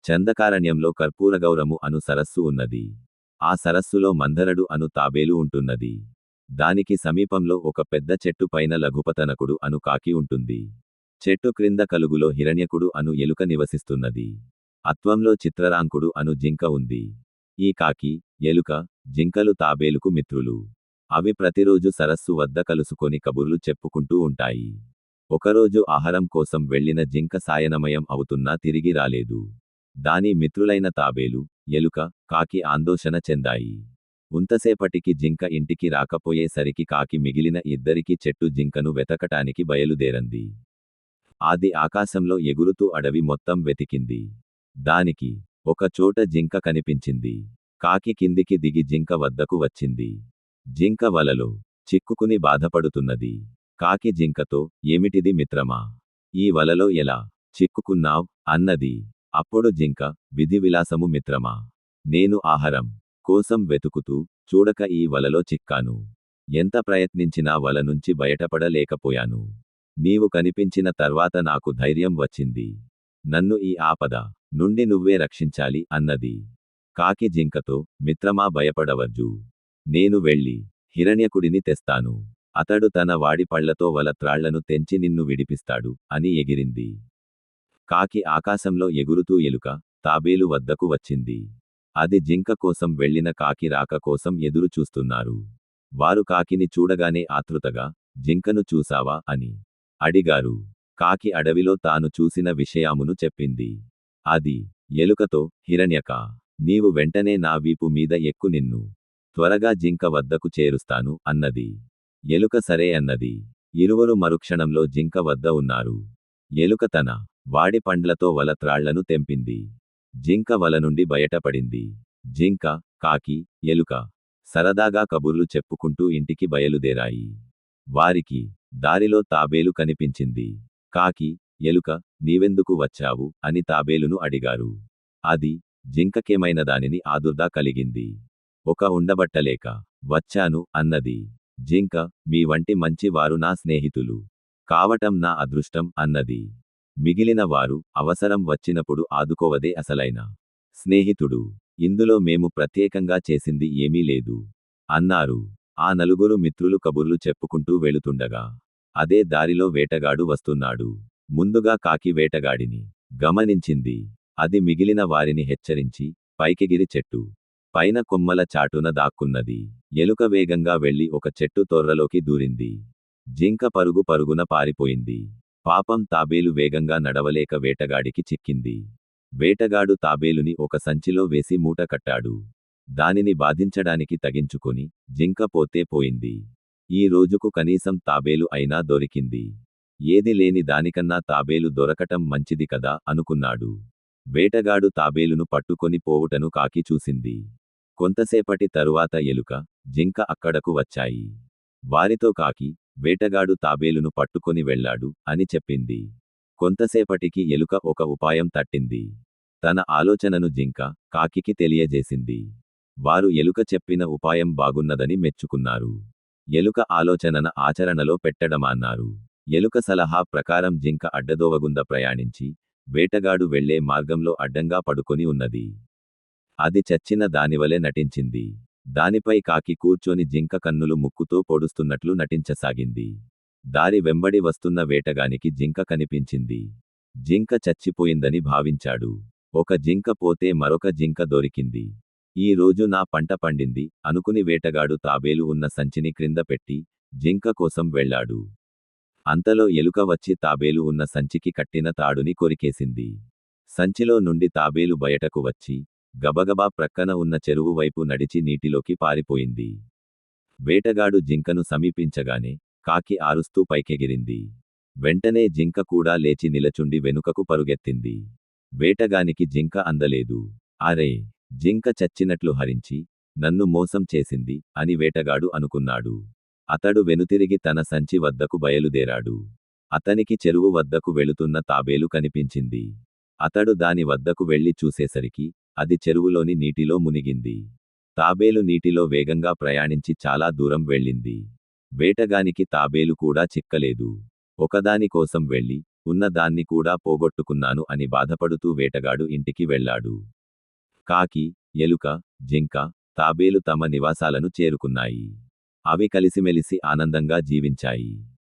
చందకారణ్యంలో కర్పూరగౌరము అను సరస్సు ఉన్నది. ఆ సరస్సులో మందరడు అను తాబేలు ఉంటున్నది. దానికి సమీపంలో ఒక పెద్ద చెట్టు పైన లఘుపతనకుడు అను కాకి ఉంటుంది. చెట్టు క్రింద కలుగులో హిరణ్యకుడు అను ఎలుక నివసిస్తున్నది. అత్వంలో చిత్రరాంకుడు అను జింక ఉంది. ఈ కాకి, ఎలుక, జింకలు తాబేలుకు మిత్రులు. అవి ప్రతిరోజు సరస్సు వద్ద కలుసుకొని కబుర్లు చెప్పుకుంటూ ఉంటాయి. ఒకరోజు ఆహారం కోసం వెళ్లిన జింక సాయనమయం అవుతున్నా తిరిగి రాలేదు. దాని మిత్రులైన తాబేలు, ఎలుక, కాకి ఆందోళన చెందాయి. ఉంతసేపటికి జింక ఇంటికి రాకపోయేసరికి కాకి మిగిలిన ఇద్దరికి చెట్టు జింకను వెతకటానికి బయలుదేరంది. అది ఆకాశంలో ఎగురుతూ అడవి మొత్తం వెతికింది. దానికి ఒక చోట జింక కనిపించింది. కాకి కిందికి దిగి జింక వద్దకు వచ్చింది. జింక వలలో చిక్కుకుని బాధపడుతున్నది. కాకి జింకతో, ఏమిటిది మిత్రమా? ఈ వలలో ఎలా చిక్కుకున్నావ్ అన్నది. అప్పుడు జింక, విధి విలాసము మిత్రమా. నేను ఆహారం కోసం వెతుకుతూ చూడక ఈ వలలో చిక్కాను. ఎంత ప్రయత్నించినా వల నుంచి బయటపడలేకపోయాను. నీవు కనిపించిన తర్వాత నాకు ధైర్యం వచ్చింది. నన్ను ఈ ఆపద నుండి నువ్వే రక్షించాలి అన్నది. కాకి జింకతో, మిత్రమా భయపడవద్దు. నేను వెళ్ళి హిరణ్యకుడిని తెస్తాను. అతడు తన వాడి పళ్లతో వల త్రాళ్లను తెంచి నిన్ను విడిపిస్తాడు అని ఎగిరింది. కాకి ఆకాశంలో ఎగురుతూ ఎలుక, తాబేలు వద్దకు వచ్చింది. అది జింక కోసం వెళ్లిన కాకి రాక కోసం ఎదురు చూస్తున్నారు. వారు కాకిని చూడగానే ఆతృతగా, జింకను చూసావా అని అడిగారు. కాకి అడవిలో తాను చూసిన విషయామును చెప్పింది. అది ఎలుకతో, హిరణ్యకా, నీవు వెంటనే నా వీపు మీద ఎక్కు, నిన్ను త్వరగా జింక వద్దకు చేరుస్తాను అన్నది. ఎలుక సరే అన్నది. ఇరువురు మరుక్షణంలో జింక వద్ద ఉన్నారు. ఎలుక తన వాడి పండ్లతో వల త్రాళ్లను తెంపింది. జింక వల నుండి బయటపడింది. జింక, కాకి, ఎలుక సరదాగా కబుర్లు చెప్పుకుంటూ ఇంటికి బయలుదేరాయి. వారికి దారిలో తాబేలు కనిపించింది. కాకి, ఎలుక, నీవెందుకు వచ్చావు అని తాబేలును అడిగారు. అది జింకకేమైన దానిని ఆదుర్దా కలిగింది. ఒక ఉండబట్టలేక వచ్చాను అన్నది. జింక, మీ వంటి మంచి వారు నా స్నేహితులు కావటం నా అదృష్టం అన్నది. మిగిలిన వారు అవసరం వచ్చినప్పుడు ఆదుకోవదే అసలైన స్నేహితుడు. ఇందులో మేము ప్రత్యేకంగా చేసింది ఏమీ లేదు అన్నారు. ఆ నలుగురు మిత్రులు కబుర్లు చెప్పుకుంటూ వెళుతుండగా అదే దారిలో వేటగాడు వస్తున్నాడు. ముందుగా కాకి వేటగాడిని గమనించింది. అది మిగిలిన వారిని హెచ్చరించి పైకెగిరి చెట్టు పైన కొమ్మల చాటున దాక్కున్నది. ఎలుక వేగంగా వెళ్లి ఒక చెట్టు తొర్రలోకి దూరింది. జింక పరుగు పరుగున పారిపోయింది. పాపం తాబేలు వేగంగా నడవలేక వేటగాడికి చిక్కింది. వేటగాడు తాబేలుని ఒక సంచిలో వేసి మూట కట్టాడు. దానిని బాధించడానికి తగించుకొని జింక పోతే పోయింది. ఈ రోజుకు కనీసం తాబేలు అయినా దొరికింది. ఏది లేని దానికన్నా తాబేలు దొరకటం మంచిది కదా అనుకున్నాడు. వేటగాడు తాబేలును పట్టుకొని పోవుటను కాకి చూసింది. కొంతసేపటి తరువాత ఎలుక, జింక అక్కడకు వచ్చాయి. వారితో కాకి, వేటగాడు తాబేలును పట్టుకొని వెళ్ళాడు అని చెప్పింది. కొంతసేపటికి ఎలుక ఒక ఉపాయం తట్టింది. తన ఆలోచనను జింక, కాకికి తెలియజేసింది. వారు ఎలుక చెప్పిన ఉపాయం బాగున్నదని మెచ్చుకున్నారు. ఎలుక ఆలోచనన ఆచరణలో పెట్టడమన్నారు. ఎలుక సలహా ప్రకారం జింక అడ్డదోవగుంద ప్రయాణించి వేటగాడు వెళ్లే మార్గంలో అడ్డంగా పడుకొని ఉన్నది. అది చచ్చిన దానివలె నటించింది. దానిపై కాకి కూర్చొని జింక కన్నులు ముక్కుతో పొడుస్తున్నట్లు నటించసాగింది. దారి వెంబడి వస్తున్న వేటగానికి జింక కనిపించింది. జింక చచ్చిపోయిందని భావించాడు. ఒక జింక పోతే మరొక జింక దొరికింది. ఈ రోజు నా పంట పండింది అనుకుని వేటగాడు తాబేలు ఉన్న సంచిని క్రింద పెట్టి జింక కోసం వెళ్ళాడు. అంతలో ఎలుక వచ్చి తాబేలు ఉన్న సంచికి కట్టిన తాడుని కొరికేసింది. సంచిలో నుండి తాబేలు బయటకు వచ్చి గబగబా ప్రక్కన ఉన్న చెరువు వైపు నడిచి నీటిలోకి పారిపోయింది. వేటగాడు జింకను సమీపించగానే కాకి ఆరుస్తూ పైకెగిరింది. వెంటనే జింక కూడా లేచి నిలచుండి వెనుకకు పరుగెత్తింది. వేటగానికి జింక అందలేదు. అరే, జింక చచ్చినట్లు హరించి నన్ను మోసం చేసింది అని వేటగాడు అనుకున్నాడు. అతడు వెనుతిరిగి తన సంచి వద్దకు బయలుదేరాడు. అతనికి చెరువు వద్దకు వెళుతున్న తాబేలు కనిపించింది. అతడు దాని వద్దకు వెళ్లి చూసేసరికి అది చెరువులోని నీటిలో మునిగింది. తాబేలు నీటిలో వేగంగా ప్రయాణించి చాలా దూరం వెళ్ళింది. వేటగానికి తాబేలు కూడా చిక్కలేదు. ఒకదాని కోసం వెళ్లి ఉన్న దాన్ని కూడా పోగొట్టుకున్నాను అని బాధపడుతూ వేటగాడు ఇంటికి వెళ్ళాడు. కాకి, ఎలుక, జింక, తాబేలు తమ నివాసాలను చేరుకున్నాయి. అవి కలిసిమెలిసి ఆనందంగా జీవించాయి.